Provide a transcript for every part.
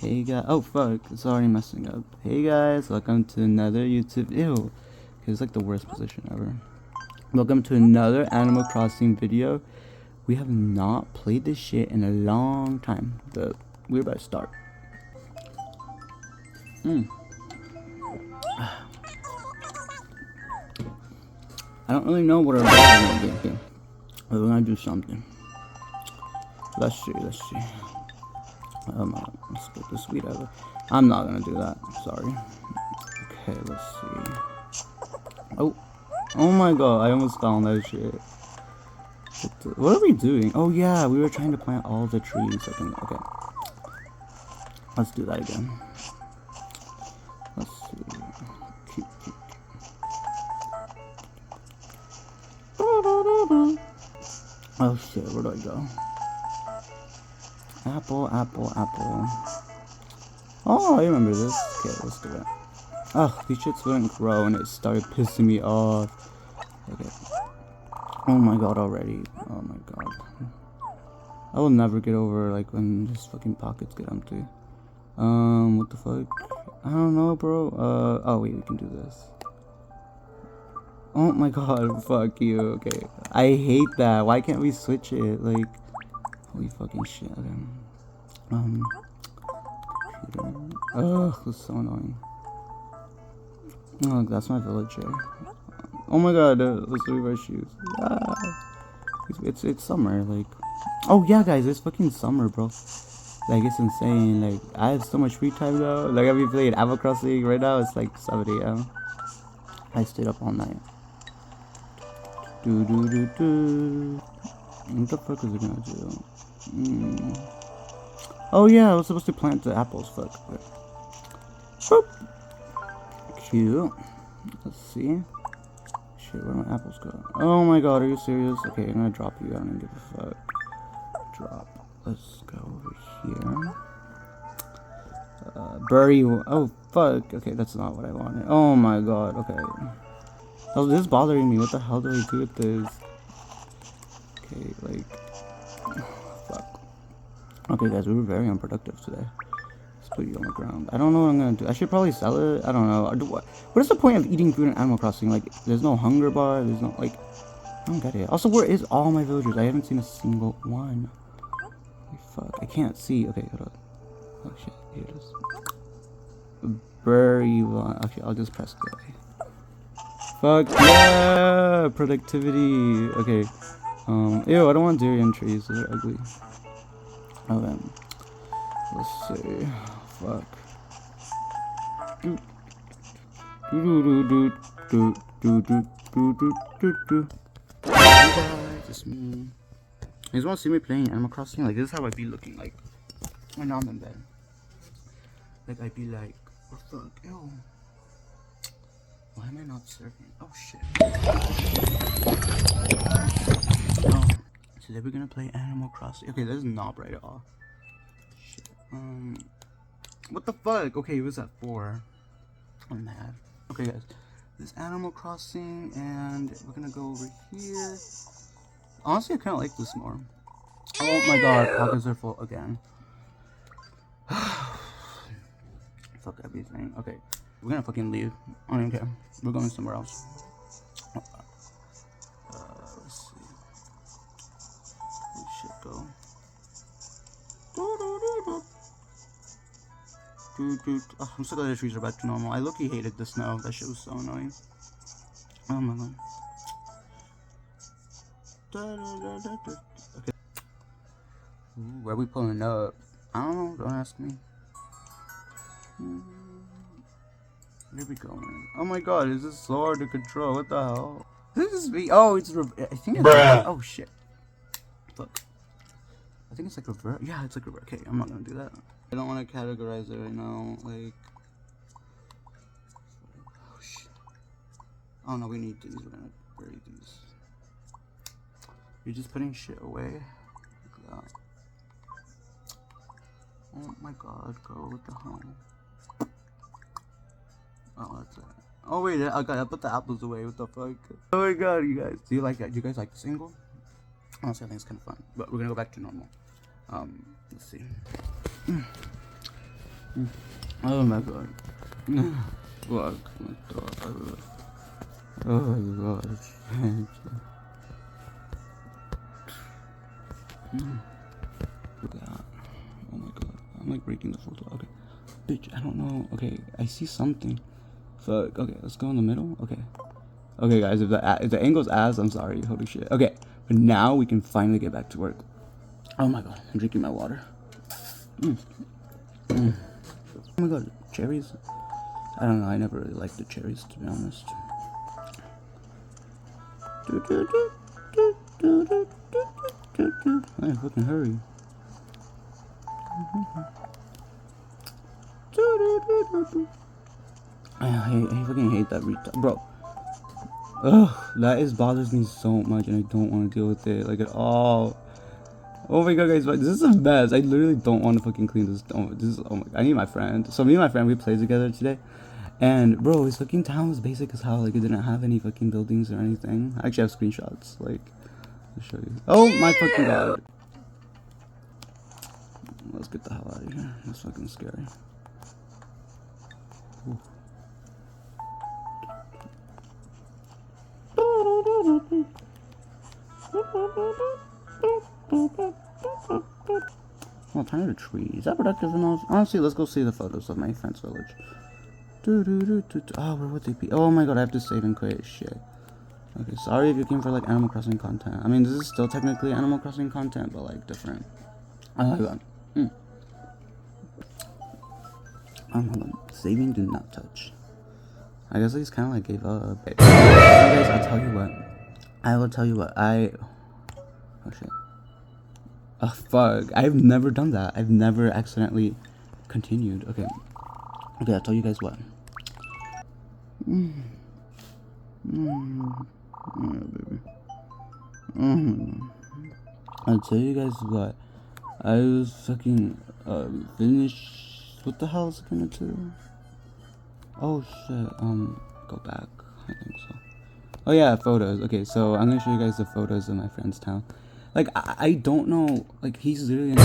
Hey guys, oh fuck, it's already messing up. Hey guys, welcome to another YouTube, ew, it's like the worst position ever. Welcome to another Animal Crossing video. We have not played this shit in a long time, but we're about to start. I don't really know what our videos gonna be, but we're gonna do something. Let's see. Let's get this weed out of it. I'm not gonna do that, sorry. Okay, let's see. Oh my god, I almost found that shit. What are we doing? Oh yeah, we were trying to plant all the trees. Okay. Let's do that again. Let's see. Keep. Oh shit, where do I go? Apple. Oh, I remember this. Okay, let's do it. Ugh, these shits wouldn't grow and it started pissing me off. Okay. Oh my god, already. Oh my god. I will never get over, like, when just fucking pockets get empty. What the fuck? I don't know, bro. Oh wait, we can do this. Oh my god, fuck you. Okay. I hate that. Why can't we switch it? Like, holy fucking shit. Okay. Ugh, this is so annoying. Oh, that's my villager. Oh my god, let's do my shoes. Ah. It's summer, like. Oh yeah, guys, it's fucking summer, bro. Like, it's insane. Like, I have so much free time now. Like, I've been playing Animal Crossing right now. It's like 7 a.m. I stayed up all night. What the fuck is it gonna do? Oh yeah, I was supposed to plant the apples. Fuck. Boop. Cute. Let's see. Shit, where my apples go? Oh my god, are you serious? Okay, I'm gonna drop you. I don't give a fuck. Drop. Let's go over here. Bury. Oh fuck. Okay, that's not what I wanted. Oh my god. Okay. Oh, this is bothering me. What the hell do I do with this? Okay, like. Fuck. Okay, guys, we were very unproductive today. Let's put you on the ground. I don't know what I'm gonna do. I should probably sell it. I don't know. What is the point of eating food in Animal Crossing? Like, there's no hunger bar. There's no, like, I don't get it. Also, where is all my villagers? I haven't seen a single one. Fuck, I can't see. Okay, hold on. Oh shit, here it is. Bury one. Okay, I'll just press play. Fuck yeah! Productivity. Okay. Ew, I don't want durian trees. They're ugly. Okay. Let's see. Fuck. Hey guys, it's me. You guys want to see me playing Animal Crossing? Like, this is how I'd be looking like when I'm in bed. Like, I'd be like, what the fuck? Ew. Why am I not serving? Oh shit. Oh. Today we're gonna play Animal Crossing. Okay, this is not right at all. Shit. What the fuck? Okay, it was at 4. I'm mad. Okay, guys. This Animal Crossing, and we're gonna go over here. Honestly, I kind of like this more. Oh my god, pockets are full again. Fuck everything. Okay, we're gonna fucking leave. I don't even care. We're going somewhere else. Let's see. Where shit go? Oh, I'm so glad the trees are back to normal. I low-key hated the snow. That shit was so annoying. Oh my god. Okay. Ooh, where are we pulling up? I don't know. Don't ask me. Where are we going? Oh my god, is this so hard to control? What the hell? This is me. Oh, it's I think it's oh shit. Fuck. I think it's like revert. Yeah, it's like revert. Okay, I'm not gonna do that. I don't want to categorize it right now. Like, oh shit. Oh no, we need these. We're gonna bury these. You're just putting shit away. Like that. Oh my god, go with the home. Oh, that's it. Oh wait, I put the apples away. What the fuck? Oh my god, you guys. Do you like that? Do you guys like the single? Honestly, I think it's kind of fun. But we're gonna go back to normal. Let's see. Oh my god. Fuck. Oh my god. Oh my god. I'm like breaking the photo. Okay. Bitch, I don't know. Okay, I see something. Fuck. Okay, let's go in the middle. Okay. Okay, guys, if the angle's ass, I'm sorry. Holy shit. Okay, but now we can finally get back to work. Oh my god, I'm drinking my water. Oh my god, cherries? I don't know, I never really liked the cherries, to be honest. Hey, fucking hurry. I fucking hate that retard. Bro. Ugh, that is bothers me so much and I don't want to deal with it, like, at all. Oh my god, guys, this is a mess. I literally don't want to fucking clean this. Oh, oh my, I need my friend. So me and my friend, we played together today. And bro, his fucking town was basic as hell. Like, it didn't have any fucking buildings or anything. I actually have screenshots. Like, I'll show you. Oh my fucking god. Let's get the hell out of here. That's fucking scary. Ooh. Oh, plant a tree. Is that productive enough? Honestly, let's go see the photos of my friend's village. Oh, where would they be? Oh my god, I have to save and quit. Shit. Okay, sorry if you came for like Animal Crossing content. I mean, this is still technically Animal Crossing content, but like different. Hold on. Hold on. Saving, do not touch. I guess I just kind of like gave up. So guys, I'll tell you what. I will tell you what. Oh shit. Oh fuck. I've never done that. I've never accidentally continued. Okay. Okay, I'll tell you guys what. Baby. I'll tell you guys what. I was fucking finished. What the hell is it gonna do? Oh shit. Go back. I think so. Oh yeah, photos. Okay, so I'm gonna show you guys the photos of my friend's town. Like, I don't know. Like, he's literally.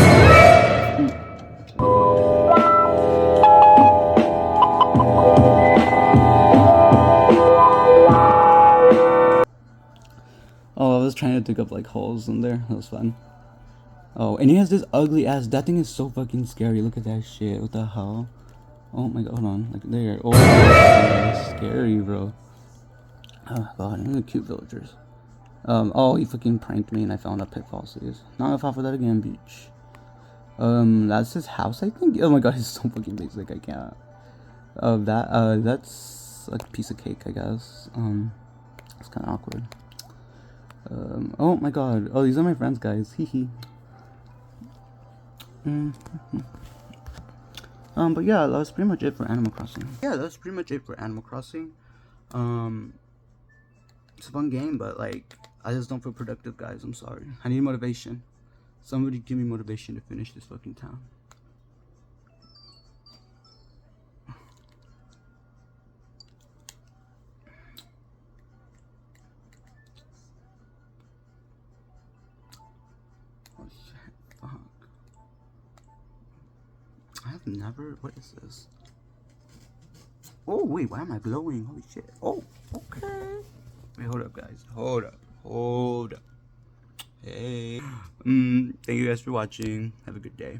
Oh, I was trying to dig up like holes in there. That was fun. Oh, and he has this ugly ass. That thing is so fucking scary. Look at that shit. What the hell? Oh my god, hold on. Like there. Oh, that's scary, bro. Oh god, and the cute villagers. Oh, he fucking pranked me and I found a pitfall series. Not gonna fall for that again, beach. That's his house, I think. Oh my god, he's so fucking basic. I can't. That's a piece of cake, I guess. It's kind of awkward. Oh my god. Oh, these are my friends, guys. Hee hee. But yeah, that was pretty much it for Animal Crossing. It's a fun game, but like, I just don't feel productive, guys. I'm sorry. I need motivation. Somebody give me motivation to finish this fucking town. Oh shit, fuck. I have never, what is this? Oh wait, why am I glowing? Holy shit. Oh, okay. Wait, hold up, guys. Hold up. Hey. Thank you guys for watching. Have a good day.